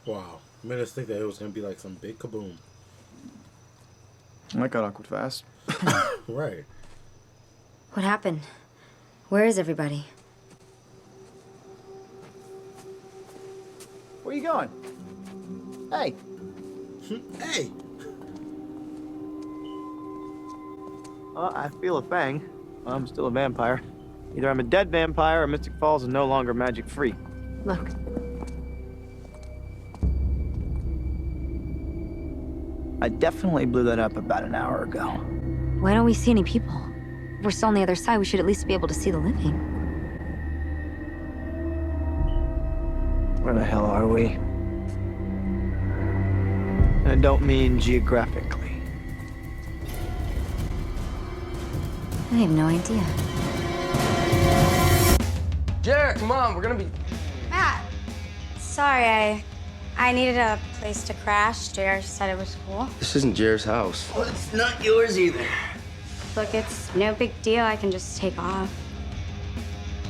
Wow. Made us think that it was gonna be like some big kaboom. That got awkward fast. Right. What happened? Where is everybody? Where you going? Hey. Hey! I feel a bang. I'm still a vampire. Either I'm a dead vampire or Mystic Falls is no longer magic-free. Look. I definitely blew that up about an hour ago. Why don't we see any people? If we're still on the other side, we should at least be able to see the living. Where the hell are we? And I don't mean geographically. I have no idea. Jared, come on, we're gonna be... Matt, sorry, I needed a place to crash. JR said it was cool. This isn't Jared's house. Well, it's not yours either. Look, it's no big deal. I can just take off.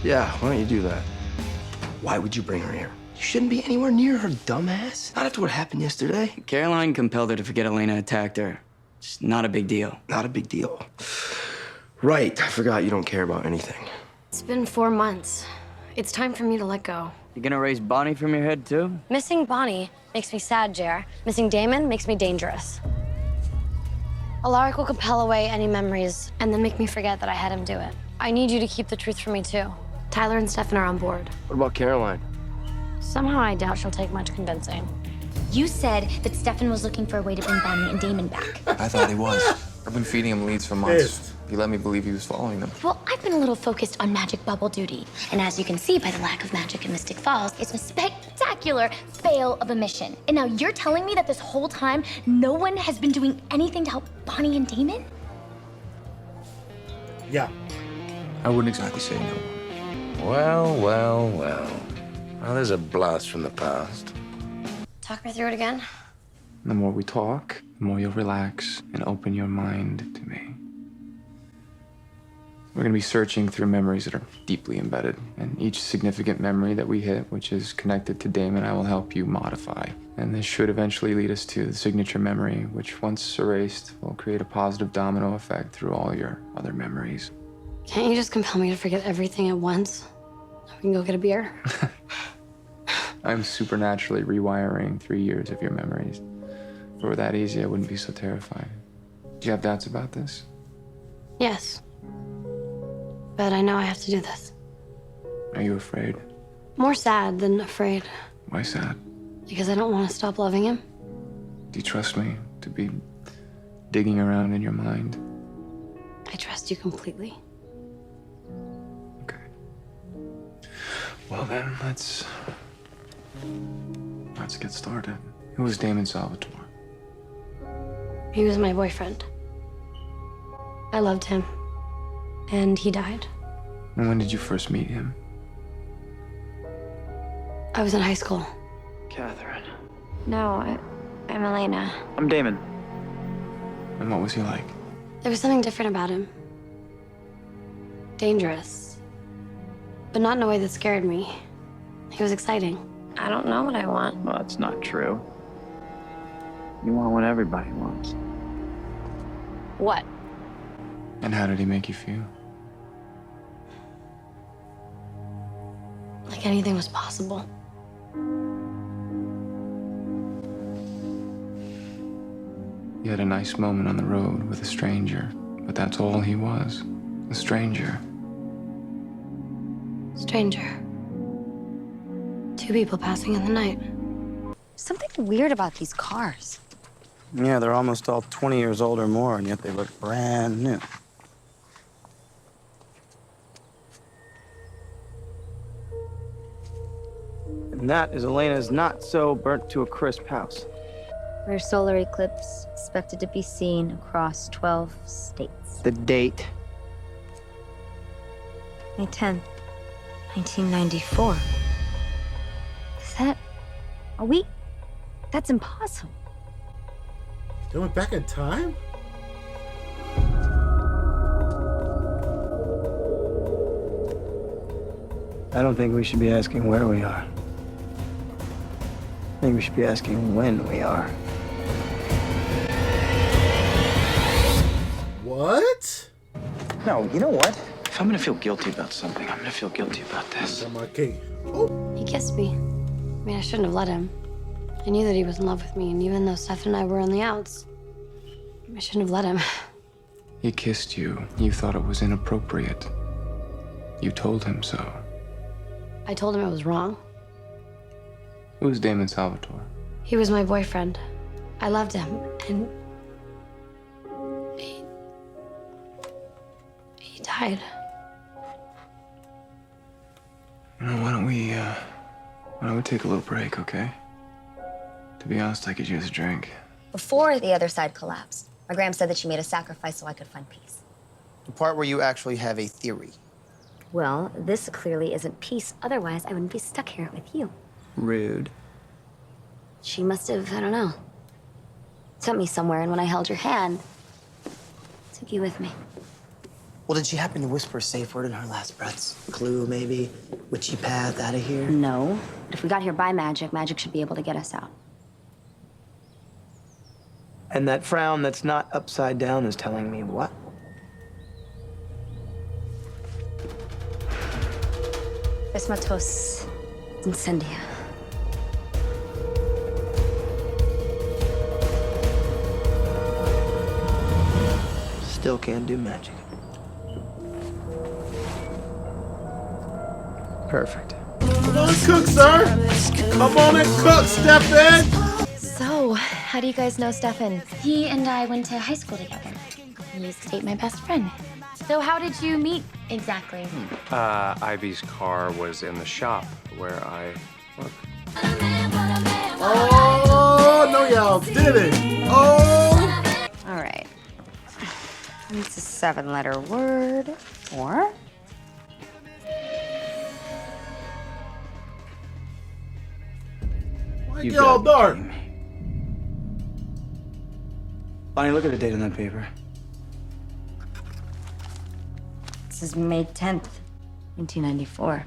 Yeah, why don't you do that? Why would you bring her here? You shouldn't be anywhere near her, dumbass. Not after what happened yesterday. Caroline compelled her to forget Elena attacked her. It's not a big deal. Not a big deal. Right, I forgot you don't care about anything. It's been 4 months. It's time for me to let go. You gonna erase Bonnie from your head, too? Missing Bonnie makes me sad, Jer. Missing Damon makes me dangerous. Alaric will compel away any memories and then make me forget that I had him do it. I need you to keep the truth from me, too. Tyler and Stefan are on board. What about Caroline? Somehow I doubt she'll take much convincing. You said that Stefan was looking for a way to bring Bonnie and Damon back. I thought he was. I've been feeding him leads for months. Pissed. He let me believe he was following them. Well, I've been a little focused on magic bubble duty. And as you can see by the lack of magic in Mystic Falls, it's a spectacular fail of a mission. And now you're telling me that this whole time, no one has been doing anything to help Bonnie and Damon? Yeah. I wouldn't exactly say no. Well. Well, there's a blast from the past. Talk me through it again. The more we talk, the more you'll relax and open your mind to me. We're gonna be searching through memories that are deeply embedded, and each significant memory that we hit, which is connected to Damon, I will help you modify. And this should eventually lead us to the signature memory, which once erased, will create a positive domino effect through all your other memories. Can't you just compel me to forget everything at once? We can go get a beer. I'm supernaturally rewiring 3 years of your memories. If it were that easy, I wouldn't be so terrified. Do you have doubts about this? Yes. But I know I have to do this. Are you afraid? More sad than afraid. Why sad? Because I don't want to stop loving him. Do you trust me to be digging around in your mind? I trust you completely. Okay. Well then, let's get started. Who was Damon Salvatore? He was my boyfriend. I loved him. And he died. And when did you first meet him? I was in high school. Catherine. No, I'm Elena. I'm Damon. And what was he like? There was something different about him. Dangerous. But not in a way that scared me. He was exciting. I don't know what I want. Well, that's not true. You want what everybody wants. What? And how did he make you feel? Like anything was possible. You had a nice moment on the road with a stranger, but that's all he was. A stranger. Stranger. 2 people passing in the night. Something weird about these cars. Yeah, they're almost all 20 years old or more, and yet they look brand new. And that is Elena's not-so-burnt-to-a-crisp house. Rare solar eclipse expected to be seen across 12 states. The date. May 10th, 1994. Is that a week? That's impossible. They went back in time? I don't think we should be asking where we are. I think we should be asking when we are. What? No, you know what? If I'm gonna feel guilty about something, I'm gonna feel guilty about this. Got my key. Oh, He kissed me. I mean, I shouldn't have let him. I knew that he was in love with me, and even though Stefan and I were on the outs, I shouldn't have let him. He kissed you. You thought it was inappropriate. You told him so. I told him it was wrong. Who's Damon Salvatore? He was my boyfriend. I loved him, and he died. Why don't we take a little break, okay? To be honest, I could use a drink. Before the other side collapsed, my gram said that she made a sacrifice so I could find peace. The part where you actually have a theory. Well, this clearly isn't peace. Otherwise, I wouldn't be stuck here with you. Rude. She must have, I don't know, sent me somewhere, and when I held your hand, took you with me. Well, did she happen to whisper a safe word in her last breaths? Clue, maybe? Witchy path out of here? No. But if we got here by magic, magic should be able to get us out. And that frown that's not upside down is telling me what? Esmatos incendia. Still can't do magic. Perfect. come on and cook, sir. Come on and cook, Stefan. So, how do you guys know Stefan? He and I went to high school together. He used to date my best friend. So how did you meet exactly? Ivy's car was in the shop where I work. Oh, no, y'all didn't. Oh. All right. It's a 7-letter word. Or? Why y'all dark? Bonnie, look at the date on that paper. This is May 10th, 1994.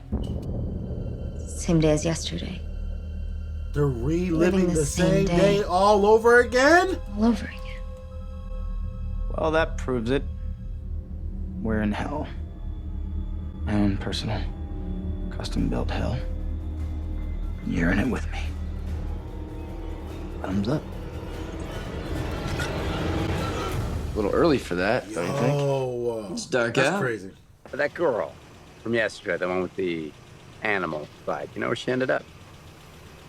Same day as yesterday. They're reliving Living the same day all over again? All over again. Well, that proves it. We're in hell. My own personal, custom-built hell. You're in it with me. Thumbs up. A little early for that, don't you think? Oh, It's dark that's out. crazy. But that girl from yesterday, the one with the animal bite, you know where she ended up?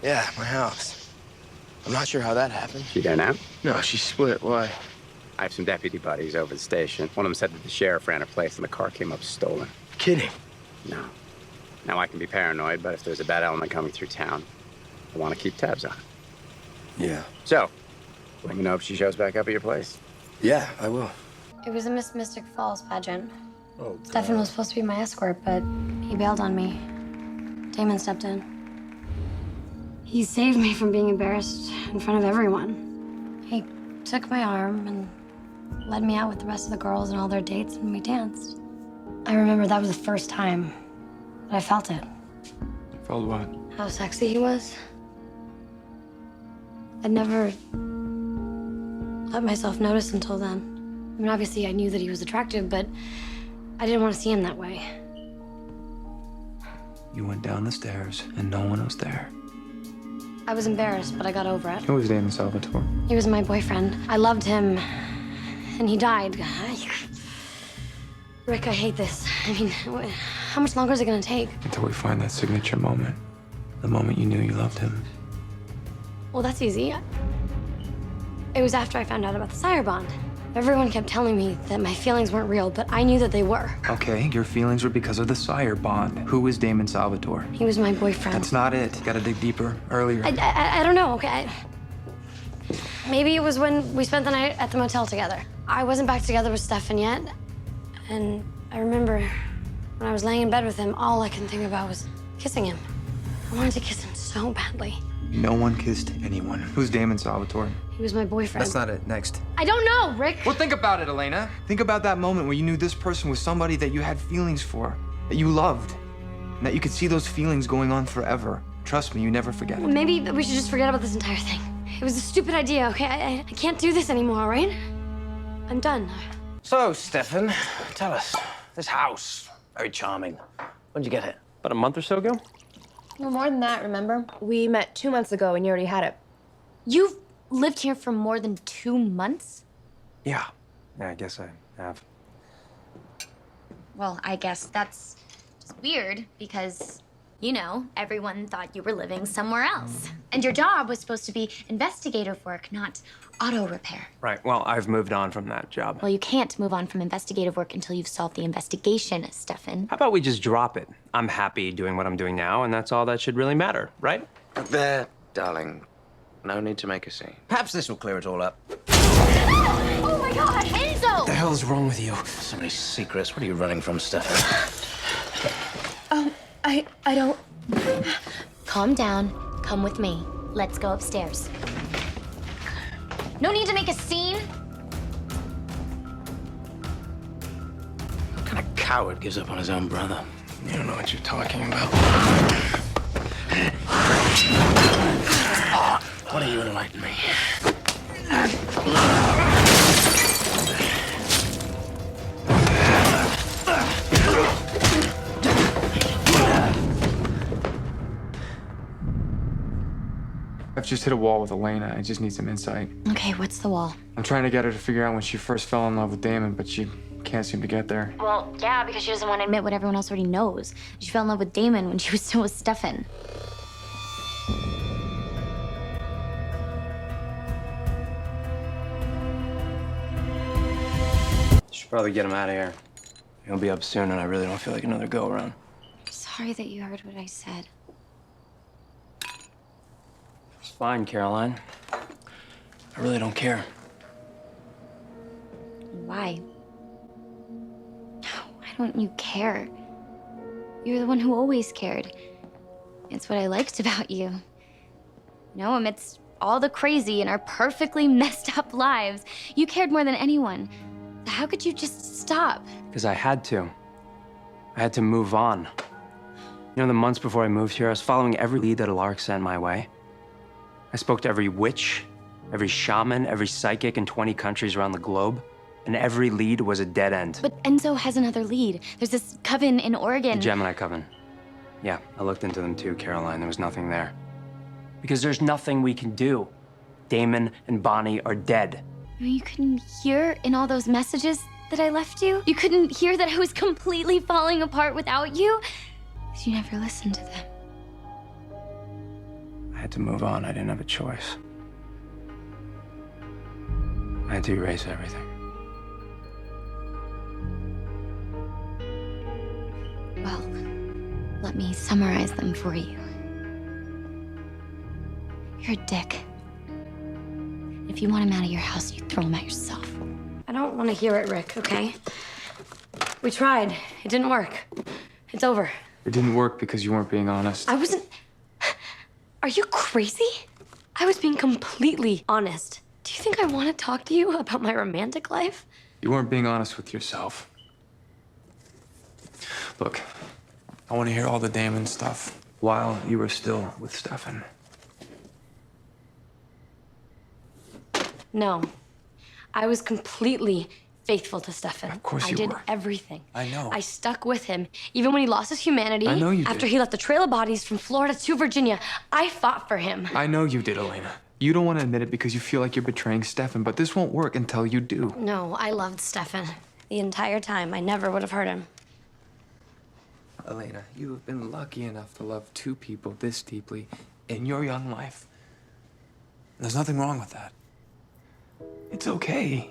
Yeah, my house. I'm not sure how that happened. She there now? No, she split. Why? I have some deputy buddies over the station. One of them said that the sheriff ran her place and the car came up stolen. Kidding. No. Now, I can be paranoid, but if there's a bad element coming through town, I want to keep tabs on it. Yeah. So, let me know if she shows back up at your place. Yeah, I will. It was a Miss Mystic Falls pageant. Oh, Stefan was supposed to be my escort, but he bailed on me. Damon stepped in. He saved me from being embarrassed in front of everyone. He took my arm and led me out with the rest of the girls and all their dates, and we danced. I remember that was the first time that I felt it. Felt what? How sexy he was. I'd never let myself notice until then. I mean, obviously I knew that he was attractive, but I didn't want to see him that way. You went down the stairs and no one was there. I was embarrassed, but I got over it. Who was Damon Salvatore? He was my boyfriend. I loved him, and he died. Rick, I hate this. I mean, how much longer is it gonna take? Until we find that signature moment. The moment you knew you loved him. Well, that's easy. It was after I found out about the sire bond. Everyone kept telling me that my feelings weren't real, but I knew that they were. Okay, your feelings were because of the sire bond. Who was Damon Salvatore? He was my boyfriend. That's not it. Gotta dig deeper. Earlier. I don't know, okay? Maybe it was when we spent the night at the motel together. I wasn't back together with Stefan yet, and I remember when I was laying in bed with him, all I could think about was kissing him. I wanted to kiss him so badly. No one kissed anyone. Who's Damon Salvatore? He was my boyfriend. That's not it. Next. I don't know, Rick. Well, think about it, Elena. Think about that moment where you knew this person was somebody that you had feelings for, that you loved, and that you could see those feelings going on forever. Trust me, you never forget. Maybe we should just forget about this entire thing. It was a stupid idea, okay? I can't do this anymore, all right? I'm done. So, Stefan, tell us. This house, very charming. When'd you get it? About a month or so ago? Well, more than that, remember? We met 2 months ago and you already had it. You've lived here for more than 2 months? Yeah. Yeah, I guess I have. Well, I guess that's just weird because, you know, everyone thought you were living somewhere else. And your job was supposed to be investigative work, not auto repair. Right. Well, I've moved on from that job. Well, you can't move on from investigative work until you've solved the investigation, Stefan. How about we just drop it? I'm happy doing what I'm doing now, and that's all that should really matter, right? There, darling. No need to make a scene. Perhaps this will clear it all up. Oh my God, Enzo! What the hell's wrong with you? So many secrets. What are you running from, Stefan? I don't... Calm down. Come with me. Let's go upstairs. No need to make a scene. What kind of coward gives up on his own brother? You don't know what you're talking about. Why don't you enlighten me? I've just hit a wall with Elena. I just need some insight. Okay, what's the wall? I'm trying to get her to figure out when she first fell in love with Damon, but she can't seem to get there. Well, yeah, because she doesn't want to admit what everyone else already knows. She fell in love with Damon when she was still with Stefan. Should probably get him out of here. He'll be up soon, and I really don't feel like another go-around. Sorry that you heard what I said. It's fine, Caroline. I really don't care. Why? Why don't you care? You're the one who always cared. It's what I liked about you. You know, amidst all the crazy in our perfectly messed up lives, you cared more than anyone. How could you just stop? Because I had to. I had to move on. You know, the months before I moved here, I was following every lead that Alaric sent my way. I spoke to every witch, every shaman, every psychic in 20 countries around the globe, and every lead was a dead end. But Enzo has another lead. There's this coven in Oregon. The Gemini Coven. Yeah, I looked into them too, Caroline. There was nothing there. Because there's nothing we can do. Damon and Bonnie are dead. You couldn't hear in all those messages that I left you? You couldn't hear that I was completely falling apart without you? Because you never listened to them. I had to move on. I didn't have a choice. I had to erase everything. Well, let me summarize them for you. You're a dick. If you want him out of your house, you throw him out yourself. I don't want to hear it, Rick, okay? We tried. It didn't work. It's over. It didn't work because you weren't being honest. I wasn't... Are you crazy? I was being completely honest. Do you think I want to talk to you about my romantic life? You weren't being honest with yourself. Look, I want to hear all the Damon stuff while you were still with Stefan. No. I was completely faithful to Stefan. Of course you I did were. everything. I know. I stuck with him, even when he lost his humanity. I know you After did. he left the trail of bodies from Florida to Virginia, I fought for him. I know you did, Elena. You don't want to admit it because you feel like you're betraying Stefan, but this won't work until you do. No, I loved Stefan. The entire time. I never would have hurt him. Elena, you have been lucky enough to love two people this deeply in your young life. There's nothing wrong with that. It's okay.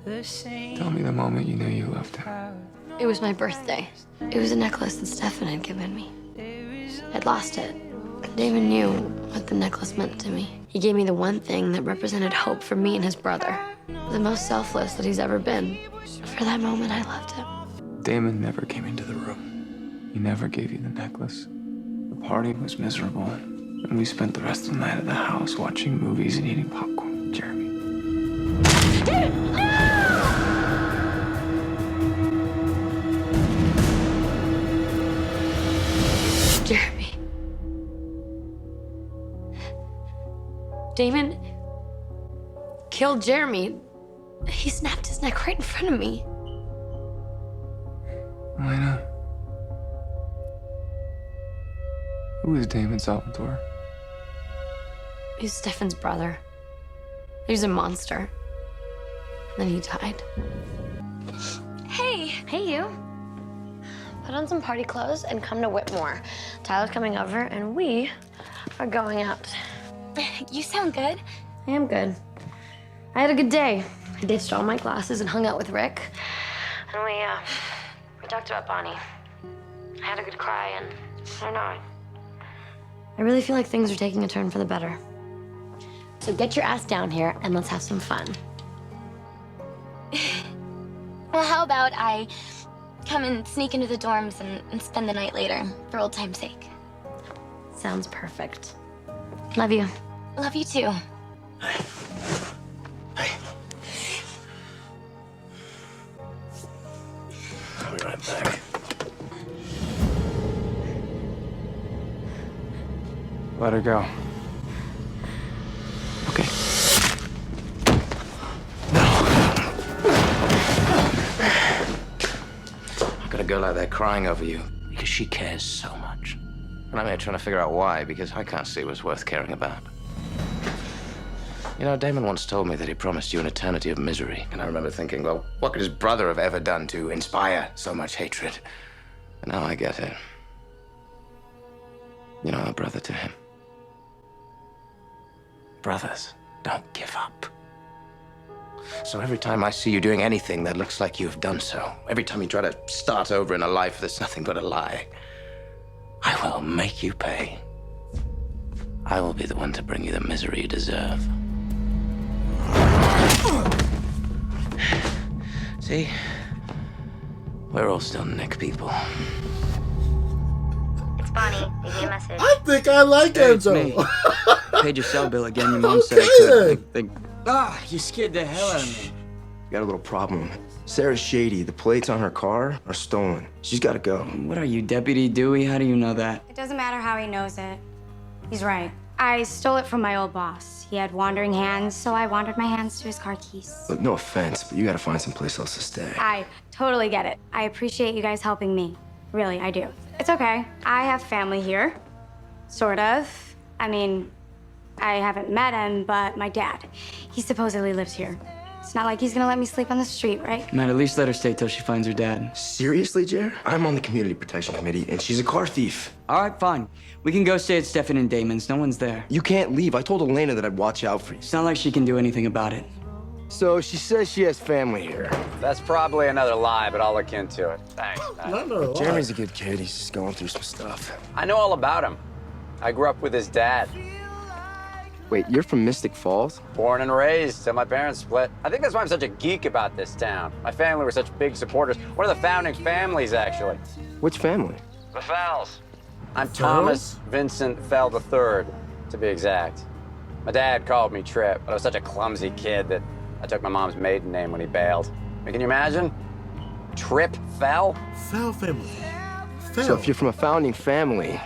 Tell me the moment you knew you loved him. It was my birthday. It was a necklace that Stefan had given me. I'd lost it. Damon knew what the necklace meant to me. He gave me the one thing that represented hope for me and his brother. The most selfless that he's ever been. For that moment, I loved him. Damon never came into the room. He never gave you the necklace. The party was miserable, and we spent the rest of the night at the house watching movies and eating popcorn with Jeremy. Jeremy. Damon killed Jeremy. He snapped his neck right in front of me. Elena. Who is Damon Salvatore? He's Stefan's brother. He's a monster. And then he died. Hey. Hey, you. Put on some party clothes and come to Whitmore. Tyler's coming over, and we are going out. You sound good. I am good. I had a good day. I ditched all my classes and hung out with Rick. And we talked about Bonnie. I had a good cry, and I don't know. I really feel like things are taking a turn for the better. So get your ass down here, and let's have some fun. Well, how about I come and sneak into the dorms and spend the night later, for old time's sake? Sounds perfect. Love you. Love you too. I'll be right back. Let her go. Okay. I got a girl out there crying over you because she cares so much. And I'm here trying to figure out why, because I can't see what's worth caring about. You know, Damon once told me that he promised you an eternity of misery. And I remember thinking, well, what could his brother have ever done to inspire so much hatred? And now I get it. You know, I'm a brother to him. Brothers don't give up. So every time I see you doing anything that looks like you've done so, every time you try to start over in a life that's nothing but a lie, I will make you pay. I will be the one to bring you the misery you deserve. See? We're all still Nick people. It's Bonnie. Leave me a message. I think I like Enzo. Paid your cell bill again. Your mom said I could. You scared the hell out of me. Got a little problem. Sarah's shady. The plates on her car are stolen. She's got to go. What are you, Deputy Dewey? How do you know that? It doesn't matter how he knows it. He's right. I stole it from my old boss. He had wandering hands, so I wandered my hands to his car keys. Look, no offense, but you got to find someplace else to stay. I totally get it. I appreciate you guys helping me. Really, I do. It's okay. I have family here. Sort of. I mean, I haven't met him, but my dad. He supposedly lives here. It's not like he's gonna let me sleep on the street, right? Man, at least let her stay till she finds her dad. Seriously, Jer? I'm on the Community Protection Committee, and she's a car thief. All right, fine. We can go stay at Stefan and Damon's. No one's there. You can't leave. I told Elena that I'd watch out for you. It's not like she can do anything about it. So she says she has family here. That's probably another lie, but I'll look into it. Thanks. Jeremy's a good kid. He's just going through some stuff. I know all about him. I grew up with his dad. Wait, you're from Mystic Falls? Born and raised till my parents split. I think that's why I'm such a geek about this town. My family were such big supporters. One of the founding families, actually. Which family? The Fells. I'm Thomas Vincent Fell III, to be exact. My dad called me Trip, but I was such a clumsy kid that I took my mom's maiden name when he bailed. I mean, can you imagine? Trip Fell? Fell family. Fell. So if you're from a founding family,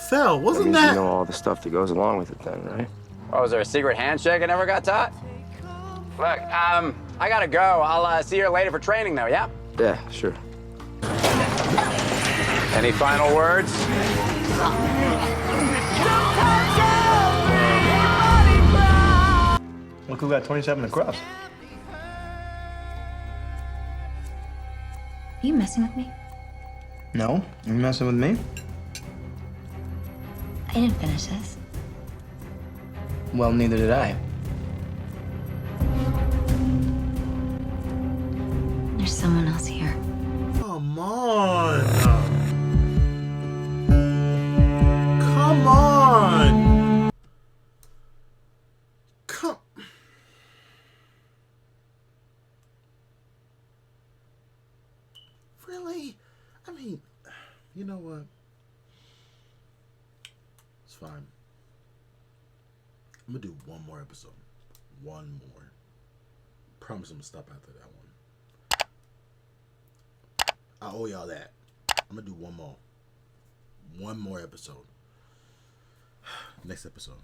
Fell, wasn't that means that? you know all the stuff that goes along with it then, right? Oh, was there a secret handshake I never got taught? Look, I gotta go. I'll see you later for training, though, yeah? Yeah, sure. Any final words? Look who got 27 across. Are you messing with me? No? You messing with me? I didn't finish this. Well, neither did I. There's someone else here. Come on. Come on. Come. Really? I mean, you know what? It's fine. I'm gonna do one more episode. One more. Promise I'm gonna stop after that one. I owe y'all that. I'm gonna do one more. One more episode. Next episode.